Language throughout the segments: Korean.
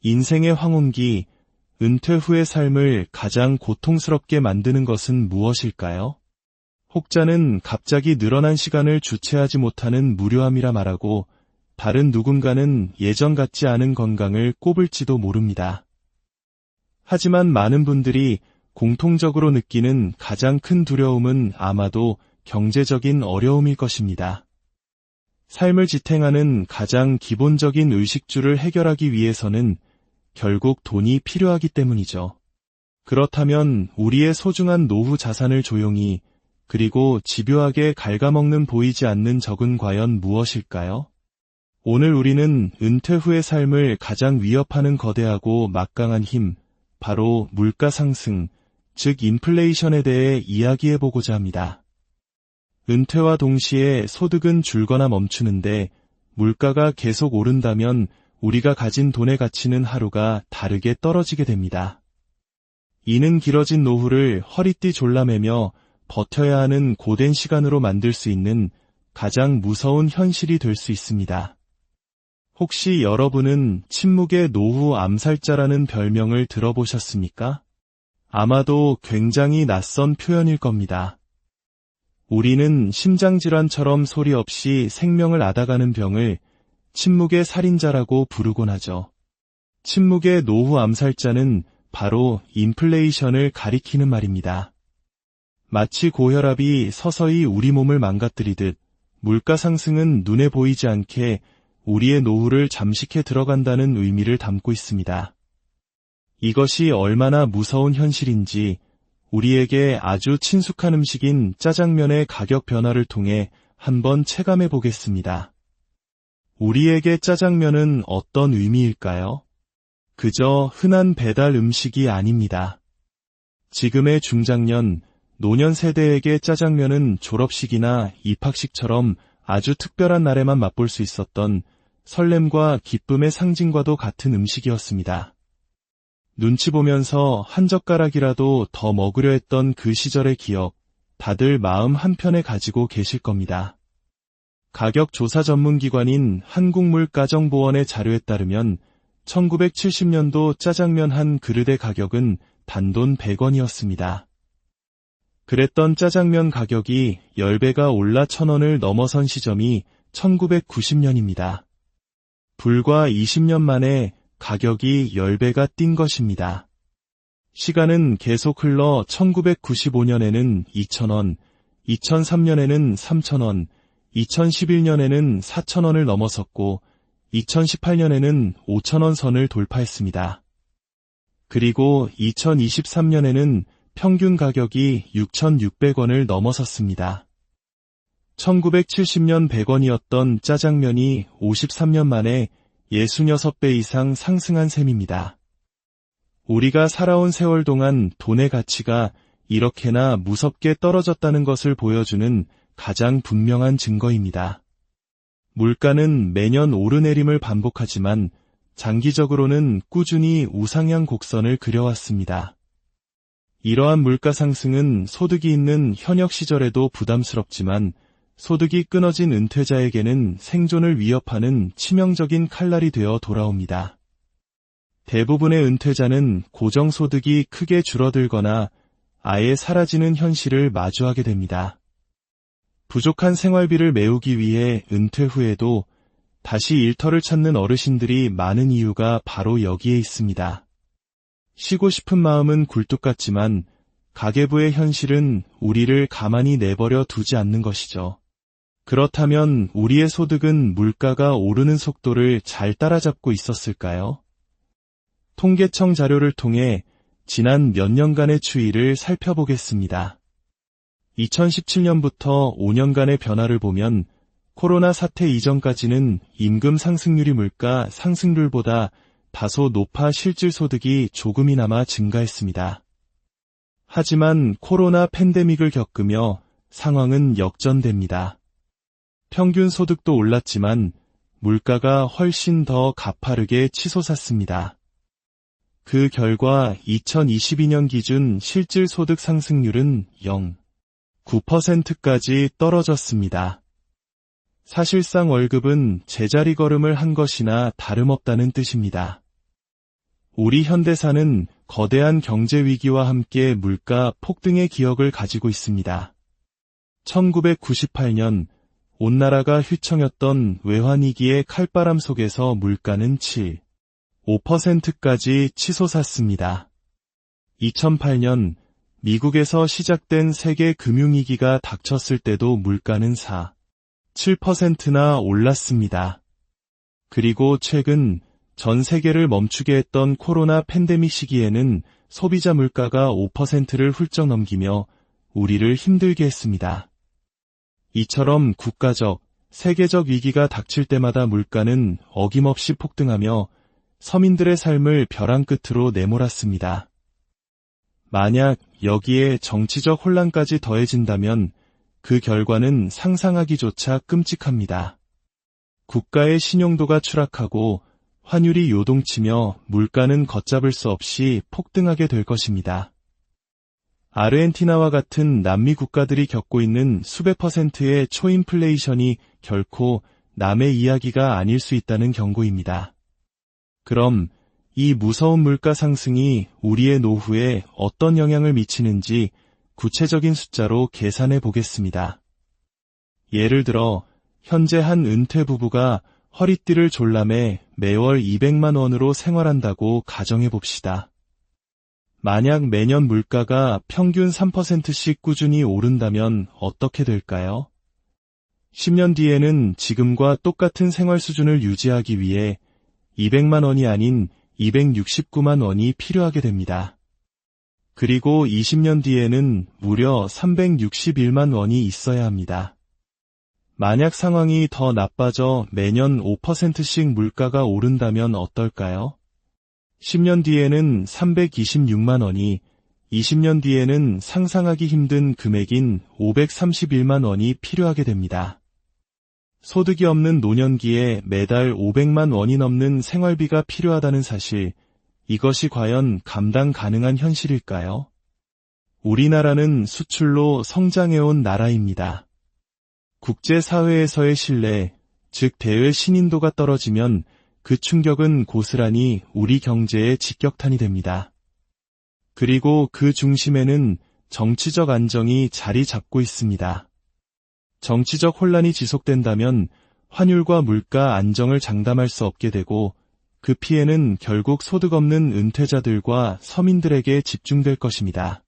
인생의 황혼기, 은퇴 후의 삶을 가장 고통스럽게 만드는 것은 무엇일까요? 혹자는 갑자기 늘어난 시간을 주체하지 못하는 무료함이라 말하고, 다른 누군가는 예전 같지 않은 건강을 꼽을지도 모릅니다. 하지만 많은 분들이 공통적으로 느끼는 가장 큰 두려움은 아마도 경제적인 어려움일 것입니다. 삶을 지탱하는 가장 기본적인 의식주를 해결하기 위해서는 결국 돈이 필요하기 때문이죠. 그렇다면 우리의 소중한 노후 자산을 조용히 그리고 집요하게 갉아먹는 보이지 않는 적은 과연 무엇일까요? 오늘 우리는 은퇴 후의 삶을 가장 위협하는 거대하고 막강한 힘, 바로 물가 상승, 즉 인플레이션에 대해 이야기해보고자 합니다. 은퇴와 동시에 소득은 줄거나 멈추는데 물가가 계속 오른다면 우리가 가진 돈의 가치는 하루가 다르게 떨어지게 됩니다. 이는 길어진 노후를 허리띠 졸라매며 버텨야 하는 고된 시간으로 만들 수 있는 가장 무서운 현실이 될 수 있습니다. 혹시 여러분은 침묵의 노후 암살자라는 별명을 들어보셨습니까? 아마도 굉장히 낯선 표현일 겁니다. 우리는 심장질환처럼 소리 없이 생명을 앗아가는 병을 침묵의 살인자라고 부르곤 하죠. 침묵의 노후 암살자는 바로 인플레이션을 가리키는 말입니다. 마치 고혈압이 서서히 우리 몸을 망가뜨리듯 물가 상승은 눈에 보이지 않게 우리의 노후를 잠식해 들어간다는 의미를 담고 있습니다. 이것이 얼마나 무서운 현실인지 우리에게 아주 친숙한 음식인 짜장면의 가격 변화를 통해 한번 체감해 보겠습니다. 우리에게 짜장면은 어떤 의미일까요? 그저 흔한 배달 음식이 아닙니다. 지금의 중장년, 노년 세대에게 짜장면은 졸업식이나 입학식처럼 아주 특별한 날에만 맛볼 수 있었던 설렘과 기쁨의 상징과도 같은 음식이었습니다. 눈치 보면서 한 젓가락이라도 더 먹으려 했던 그 시절의 기억, 다들 마음 한편에 가지고 계실 겁니다. 가격 조사 전문기관인 한국물가정보원의 자료에 따르면 1970년도 짜장면 한 그릇의 가격은 단돈 100원이었습니다. 그랬던 짜장면 가격이 10배가 올라 1000원을 넘어선 시점이 1990년입니다. 불과 20년 만에 가격이 10배가 뛴 것입니다. 시간은 계속 흘러 1995년에는 2,000원, 2003년에는 3,000원, 2011년에는 4,000원을 넘어섰고 2018년에는 5,000원 선을 돌파했습니다. 그리고 2023년에는 평균 가격이 6,600원을 넘어섰습니다. 1970년 100원이었던 짜장면이 53년 만에 66배 이상 상승한 셈입니다. 우리가 살아온 세월 동안 돈의 가치가 이렇게나 무섭게 떨어졌다는 것을 보여주는 가장 분명한 증거입니다. 물가는 매년 오르내림을 반복하지만 장기적으로는 꾸준히 우상향 곡선을 그려왔습니다. 이러한 물가 상승은 소득이 있는 현역 시절에도 부담스럽지만 소득이 끊어진 은퇴자에게는 생존을 위협하는 치명적인 칼날이 되어 돌아옵니다. 대부분의 은퇴자는 고정소득이 크게 줄어들거나 아예 사라지는 현실을 마주하게 됩니다. 부족한 생활비를 메우기 위해 은퇴 후에도 다시 일터를 찾는 어르신들이 많은 이유가 바로 여기에 있습니다. 쉬고 싶은 마음은 굴뚝 같지만 가계부의 현실은 우리를 가만히 내버려 두지 않는 것이죠. 그렇다면 우리의 소득은 물가가 오르는 속도를 잘 따라잡고 있었을까요? 통계청 자료를 통해 지난 몇 년간의 추이를 살펴보겠습니다. 2017년부터 5년간의 변화를 보면 코로나 사태 이전까지는 임금 상승률이 물가 상승률보다 다소 높아 실질 소득이 조금이나마 증가했습니다. 하지만 코로나 팬데믹을 겪으며 상황은 역전됩니다. 평균 소득도 올랐지만 물가가 훨씬 더 가파르게 치솟았습니다. 그 결과 2022년 기준 실질 소득 상승률은 0.9%까지 떨어졌습니다. 사실상 월급은 제자리 걸음을 한 것이나 다름없다는 뜻입니다. 우리 현대사는 거대한 경제 위기와 함께 물가 폭등의 기억을 가지고 있습니다. 1998년 온 나라가 휘청였던 외환위기의 칼바람 속에서 물가는 5%까지 치솟았습니다. 2008년 미국에서 시작된 세계 금융위기가 닥쳤을 때도 물가는 7%나 올랐습니다. 그리고 최근 전 세계를 멈추게 했던 코로나 팬데믹 시기에는 소비자 물가가 5%를 훌쩍 넘기며 우리를 힘들게 했습니다. 이처럼 국가적, 세계적 위기가 닥칠 때마다 물가는 어김없이 폭등하며 서민들의 삶을 벼랑 끝으로 내몰았습니다. 만약 여기에 정치적 혼란까지 더해진다면 그 결과는 상상하기조차 끔찍합니다. 국가의 신용도가 추락하고 환율이 요동치며 물가는 걷잡을 수 없이 폭등하게 될 것입니다. 아르헨티나와 같은 남미 국가들이 겪고 있는 수백 %의 초인플레이션이 결코 남의 이야기가 아닐 수 있다는 경고입니다. 그럼 이 무서운 물가 상승이 우리의 노후에 어떤 영향을 미치는지 구체적인 숫자로 계산해 보겠습니다. 예를 들어 현재 한 은퇴 부부가 허리띠를 졸라매 매월 200만 원으로 생활한다고 가정해 봅시다. 만약 매년 물가가 평균 3%씩 꾸준히 오른다면 어떻게 될까요? 10년 뒤에는 지금과 똑같은 생활 수준을 유지하기 위해 200만 원이 아닌 269만 원이 필요하게 됩니다. 그리고 20년 뒤에는 무려 361만 원이 있어야 합니다. 만약 상황이 더 나빠져 매년 5%씩 물가가 오른다면 어떨까요? 10년 뒤에는 326만 원이, 20년 뒤에는 상상하기 힘든 금액인 531만 원이 필요하게 됩니다. 소득이 없는 노년기에 매달 500만 원이 넘는 생활비가 필요하다는 사실, 이것이 과연 감당 가능한 현실일까요? 우리나라는 수출로 성장해온 나라입니다. 국제사회에서의 신뢰, 즉 대외 신인도가 떨어지면 그 충격은 고스란히 우리 경제에 직격탄이 됩니다. 그리고 그 중심에는 정치적 안정이 자리 잡고 있습니다. 정치적 혼란이 지속된다면 환율과 물가 안정을 장담할 수 없게 되고 그 피해는 결국 소득 없는 은퇴자들과 서민들에게 집중될 것입니다.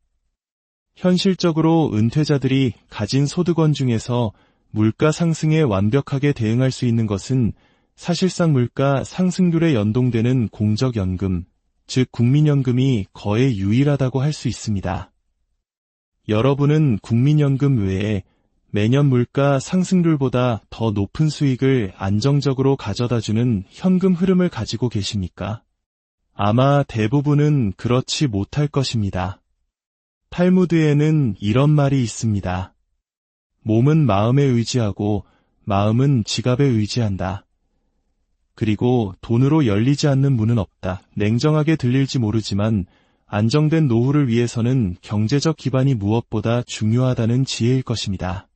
현실적으로 은퇴자들이 가진 소득원 중에서 물가 상승에 완벽하게 대응할 수 있는 것은 사실상 물가 상승률에 연동되는 공적연금, 즉 국민연금이 거의 유일하다고 할 수 있습니다. 여러분은 국민연금 외에 매년 물가 상승률보다 더 높은 수익을 안정적으로 가져다주는 현금 흐름을 가지고 계십니까? 아마 대부분은 그렇지 못할 것입니다. 탈무드에는 이런 말이 있습니다. 몸은 마음에 의지하고 마음은 지갑에 의지한다. 그리고 돈으로 열리지 않는 문은 없다. 냉정하게 들릴지 모르지만 안정된 노후를 위해서는 경제적 기반이 무엇보다 중요하다는 지혜일 것입니다.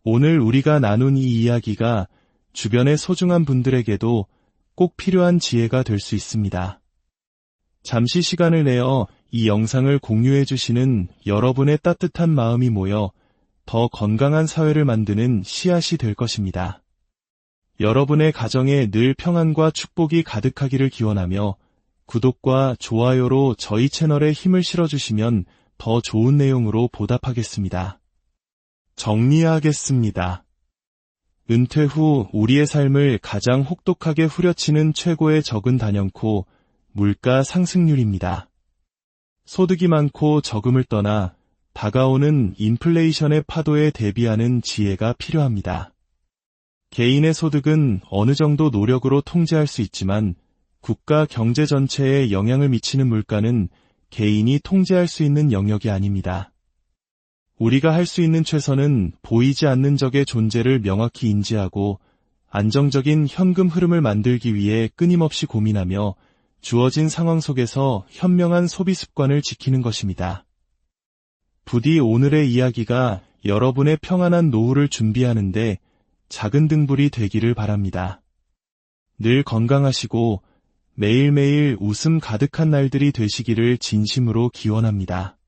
오늘 우리가 나눈 이 이야기가 주변의 소중한 분들에게도 꼭 필요한 지혜가 될 수 있습니다. 잠시 시간을 내어 이 영상을 공유해 주시는 여러분의 따뜻한 마음이 모여 더 건강한 사회를 만드는 씨앗이 될 것입니다. 여러분의 가정에 늘 평안과 축복이 가득하기를 기원하며 구독과 좋아요로 저희 채널에 힘을 실어주시면 더 좋은 내용으로 보답하겠습니다. 정리하겠습니다. 은퇴 후 우리의 삶을 가장 혹독하게 후려치는 최고의 적은 단연코 물가 상승률입니다. 소득이 많고 적음을 떠나 다가오는 인플레이션의 파도에 대비하는 지혜가 필요합니다. 개인의 소득은 어느 정도 노력으로 통제할 수 있지만 국가 경제 전체에 영향을 미치는 물가는 개인이 통제할 수 있는 영역이 아닙니다. 우리가 할 수 있는 최선은 보이지 않는 적의 존재를 명확히 인지하고 안정적인 현금 흐름을 만들기 위해 끊임없이 고민하며 주어진 상황 속에서 현명한 소비 습관을 지키는 것입니다. 부디 오늘의 이야기가 여러분의 평안한 노후를 준비하는데 작은 등불이 되기를 바랍니다. 늘 건강하시고 매일매일 웃음 가득한 날들이 되시기를 진심으로 기원합니다.